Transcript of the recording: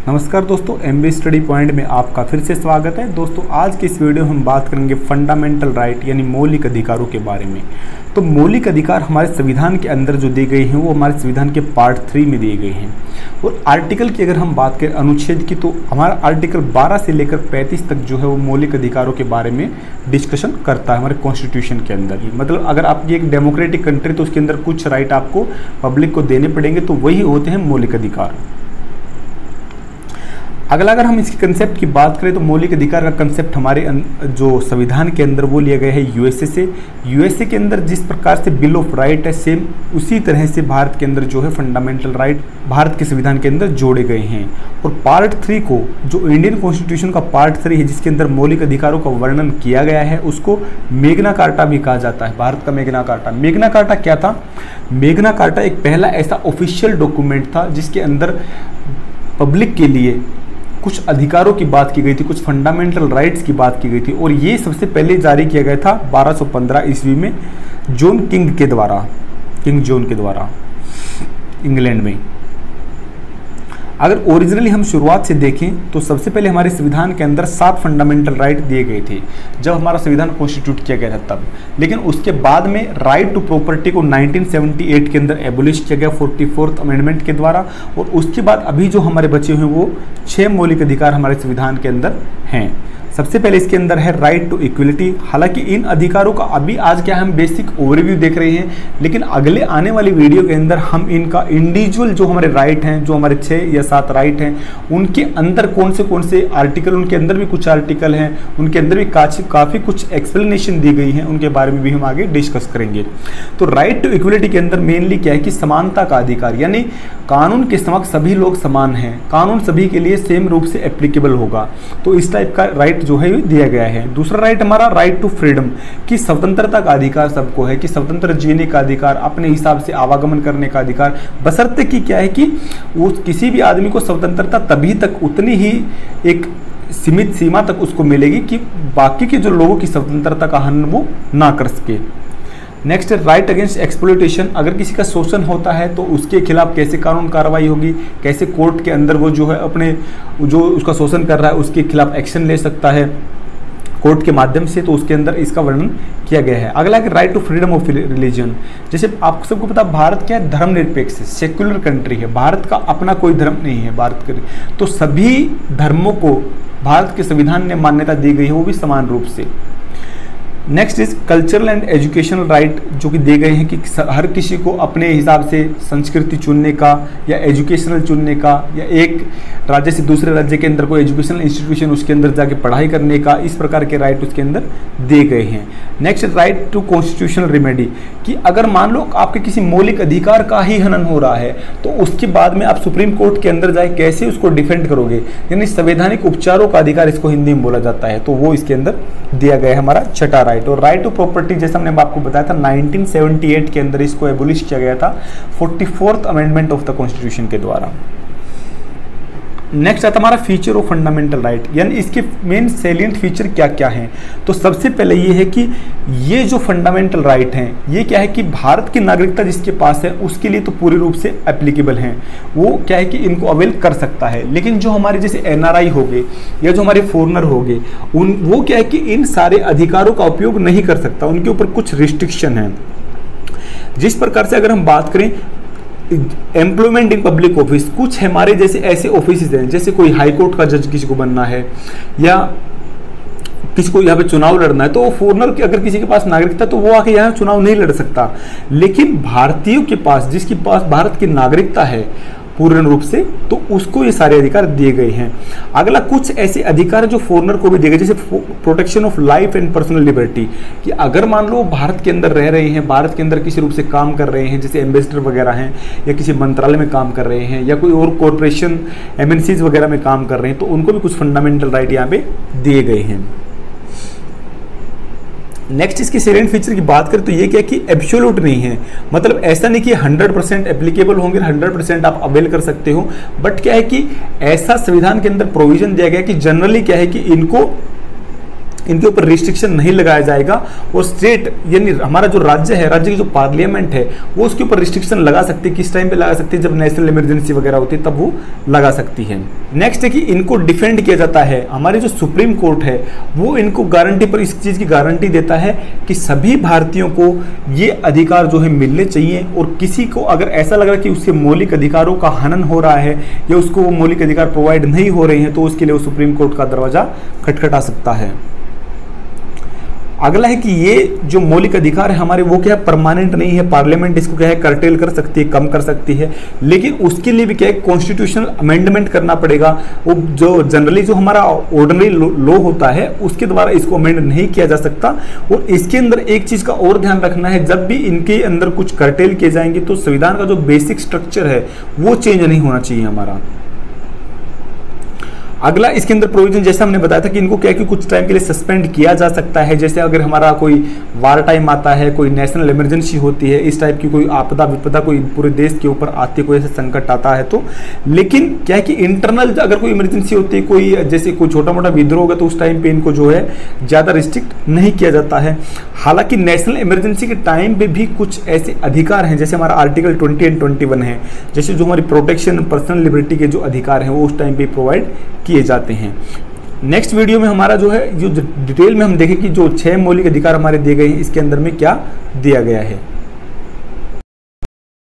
नमस्कार दोस्तों, MB study point में आपका फिर से स्वागत है। दोस्तों आज की इस वीडियो में हम बात करेंगे फंडामेंटल राइट यानी मौलिक अधिकारों के बारे में। तो मौलिक अधिकार हमारे संविधान के अंदर जो दिए गए हैं वो हमारे संविधान के पार्ट 3 में दिए गए हैं। और आर्टिकल की अगर हम बात करें अनुच्छेद की, तो हमारा आर्टिकल 12 से लेकर 35 तक जो है वो मौलिक अधिकारों के बारे में डिस्कशन करता है हमारे कॉन्स्टिट्यूशन के अंदर। मतलब अगर आपकी एक डेमोक्रेटिक कंट्री तो उसके अंदर कुछ राइट आपको पब्लिक को देने पड़ेंगे, तो वही होते हैं मौलिक अधिकार। अगला अगर हम इसके कंसेप्ट की बात करें तो मौलिक अधिकार का कंसेप्ट हमारे जो संविधान के अंदर वो लिया गया है यूएसए से। यूएसए के अंदर जिस प्रकार से बिल ऑफ राइट है, सेम उसी तरह से भारत के अंदर जो है फंडामेंटल राइट भारत के संविधान के अंदर जोड़े गए हैं। और पार्ट 3 को, जो इंडियन कॉन्स्टिट्यूशन का पार्ट 3 है जिसके अंदर मौलिक अधिकारों का वर्णन किया गया है, उसको मैग्ना कार्टा भी कहा जाता है। भारत का मैग्ना कार्टा। मैग्ना कार्टा क्या था? मैग्ना कार्टा एक पहला ऐसा ऑफिशियल डॉक्यूमेंट था जिसके अंदर पब्लिक के लिए कुछ अधिकारों की बात की गई थी, कुछ फंडामेंटल राइट्स की बात की गई थी। और ये सबसे पहले जारी किया गया था 1215 ईस्वी में जॉन किंग के द्वारा, किंग जॉन के द्वारा इंग्लैंड में। अगर ओरिजिनली हम शुरुआत से देखें तो सबसे पहले हमारे संविधान के अंदर 7 फंडामेंटल राइट दिए गए थे जब हमारा संविधान कॉन्स्टिट्यूट किया गया था तब। लेकिन उसके बाद में राइट टू प्रॉपर्टी को 1978 के अंदर एबोलिश किया गया 44th अमेंडमेंट के द्वारा। और उसके बाद अभी जो हमारे बचे हुए वो 6 मौलिक अधिकार हमारे संविधान के अंदर हैं। सबसे पहले इसके अंदर है राइट टू इक्वलिटी। हालांकि इन अधिकारों का अभी आज क्या हम बेसिक ओवरव्यू देख रहे हैं, लेकिन अगले आने वाली वीडियो के अंदर हम इनका इंडिविजुअल जो हमारे राइट हैं, जो हमारे 6 या 7 राइट हैं, उनके अंदर कौन से आर्टिकल, उनके अंदर भी कुछ आर्टिकल हैं, उनके अंदर भी काफ़ी कुछ एक्सप्लेनेशन दी गई हैं, उनके बारे में भी हम आगे डिस्कस करेंगे। तो राइट टू इक्वलिटी के अंदर मेनली क्या है कि समानता का अधिकार, यानी कानून के समक्ष सभी लोग समान हैं, कानून सभी के लिए सेम रूप से एप्लीकेबल होगा। तो इस टाइप का राइट जो है दिया गया है। दूसरा राइट हमारा राइट टू फ्रीडम, कि स्वतंत्रता का अधिकार सबको है, कि स्वतंत्र जीने का अधिकार, अपने हिसाब से आवागमन करने का अधिकार, बशर्ते कि क्या है कि वो किसी भी आदमी को स्वतंत्रता तभी तक उतनी ही एक सीमित सीमा तक उसको मिलेगी कि बाकी के जो लोगों की स्वतंत्रता का हनन वो ना कर सके। नेक्स्ट है राइट अगेंस्ट एक्सप्लॉयटेशन। अगर किसी का शोषण होता है तो उसके खिलाफ कैसे कानून कार्रवाई होगी, कैसे कोर्ट के अंदर वो जो है अपने जो उसका शोषण कर रहा है उसके खिलाफ एक्शन ले सकता है कोर्ट के माध्यम से, तो उसके अंदर इसका वर्णन किया गया है। अगला है right to freedom of religion. जैसे आप सबको पता भारत क्या है, धर्मनिरपेक्ष सेक्युलर कंट्री है, भारत का अपना कोई धर्म नहीं है भारत के, तो सभी धर्मों को भारत के संविधान ने मान्यता दी गई है, वो भी समान रूप से। Next is cultural and educational right, जो कि दिए गए हैं कि हर किसी को अपने हिसाब से संस्कृति चुनने का या एजुकेशनल चुनने का, या एक राज्य से दूसरे राज्य के अंदर कोई एजुकेशनल इंस्टीट्यूशन उसके अंदर जाके पढ़ाई करने का, इस प्रकार के राइट उसके अंदर दिए गए हैं। Next right to constitutional remedy, कि अगर मान लो आपके किसी मौलिक अधिकार का ही हनन हो रहा है तो उसके बाद में आप सुप्रीम कोर्ट के अंदर जाए कैसे उसको डिफेंड करोगे, यानी संवैधानिक उपचारों का अधिकार इसको हिंदी में बोला जाता है, तो वो इसके अंदर दिया गया है हमारा छठा राइट। और राइट टू प्रॉपर्टी जैसा हमने आपको बताया था 1978 के अंदर इसको एबोलिश किया गया था 44th amendment of the constitution के द्वारा। नेक्स्ट आता हमारा फीचर ऑफ फंडामेंटल राइट, यानी इसके मेन सैलिएंट फीचर क्या क्या हैं। तो सबसे पहले ये है कि ये जो फंडामेंटल राइट हैं ये क्या है कि भारत की नागरिकता जिसके पास है उसके लिए तो पूरी रूप से एप्लीकेबल हैं, वो क्या है कि इनको अवेल कर सकता है। लेकिन जो हमारे जैसे एनआरआई हो गए या जो हमारे फॉरेनर हो गए, वो क्या है कि इन सारे अधिकारों का उपयोग नहीं कर सकता, उनके ऊपर कुछ रिस्ट्रिक्शन है। जिस प्रकार से अगर हम बात करें एम्प्लॉयमेंट इन पब्लिक ऑफिस, कुछ हमारे जैसे ऐसे ऑफिस हैं, जैसे कोई हाई कोर्ट का जज किसी को बनना है या किसी को यहाँ पे चुनाव लड़ना है, तो वो फॉरेनर के अगर किसी के पास नागरिकता तो वो आके यहाँ चुनाव नहीं लड़ सकता। लेकिन भारतीयों के पास, जिसके पास भारत की नागरिकता है पूर्ण रूप से, तो उसको ये सारे अधिकार दिए गए हैं। अगला कुछ ऐसे अधिकार जो फॉरेनर को भी दिए गए, जैसे protection of life and personal liberty, कि अगर मान लो भारत के अंदर रह रहे हैं, भारत के अंदर किसी रूप से काम कर रहे हैं, जैसे एम्बेसडर वगैरह हैं या किसी मंत्रालय में काम कर रहे हैं या कोई और कॉरपोरेशन एमएनसीज वगैरह में काम कर रहे हैं, तो उनको भी कुछ फंडामेंटल राइट यहाँ पे दिए गए हैं। नेक्स्ट इसके सैलिएंट फीचर की बात करें तो ये क्या कि एब्सोल्यूट नहीं है, मतलब ऐसा नहीं कि 100% एप्लीकेबल होंगे, 100% आप अवेल कर सकते हो, बट क्या है कि ऐसा संविधान के अंदर प्रोविजन दिया गया कि जनरली क्या है कि इनको इनके ऊपर रिस्ट्रिक्शन नहीं लगाया जाएगा, और स्टेट यानी हमारा जो राज्य है, राज्य की जो पार्लियामेंट है वो उसके ऊपर रिस्ट्रिक्शन लगा सकती है। किस टाइम पे लगा सकती है? जब नेशनल इमरजेंसी वगैरह होती है तब वो लगा सकती है। नेक्स्ट है कि इनको डिफेंड किया जाता है। हमारी जो सुप्रीम कोर्ट है वो इनको गारंटी पर इस चीज़ की गारंटी देता है कि सभी भारतीयों को ये अधिकार जो है मिलने चाहिए, और किसी को अगर ऐसा लग रहा है कि उसके मौलिक अधिकारों का हनन हो रहा है या उसको वो मौलिक अधिकार प्रोवाइड नहीं हो रहे हैं तो उसके लिए वो सुप्रीम कोर्ट का दरवाजा खटखटा सकता है। अगला है कि ये जो मौलिक अधिकार है हमारे वो क्या है? परमानेंट नहीं है। पार्लियामेंट इसको क्या है? कर्टेल कर सकती है, कम कर सकती है, लेकिन उसके लिए भी क्या है? कॉन्स्टिट्यूशनल अमेंडमेंट करना पड़ेगा। वो जो जनरली जो हमारा ऑर्डिनरी लॉ होता है उसके द्वारा इसको अमेंड नहीं किया जा सकता। और इसके अंदर एक चीज का और ध्यान रखना है, जब भी इनके अंदर कुछ कर्टेल किए जाएंगे तो संविधान का जो बेसिक स्ट्रक्चर है वो चेंज नहीं होना चाहिए हमारा। अगला इसके अंदर प्रोविजन, जैसे हमने बताया था कि इनको क्या कि कुछ टाइम के लिए सस्पेंड किया जा सकता है। जैसे अगर हमारा कोई वार टाइम आता है, कोई नेशनल इमरजेंसी होती है, इस टाइप की कोई आपदा विपदा कोई पूरे देश के ऊपर आती है, कोई ऐसा संकट आता है तो। लेकिन क्या है कि इंटरनल अगर कोई इमरजेंसी होती है, कोई जैसे कोई छोटा मोटा विद्रोह होगा तो उस टाइम पे इनको जो है ज़्यादा रिस्ट्रिक्ट नहीं किया जाता है। हालांकि नेशनल इमरजेंसी के टाइम पे भी कुछ ऐसे अधिकार हैं, जैसे हमारा आर्टिकल 20 एंड 21 है, जैसे जो हमारी प्रोटेक्शन पर्सनल लिबर्टी के जो अधिकार हैं वो उस टाइम पे प्रोवाइड किए जाते हैं। नेक्स्ट वीडियो में हमारा जो है जो डिटेल में हम देखें कि जो 6 मौलिक अधिकार हमारे दिए गए हैं इसके अंदर में क्या दिया गया है।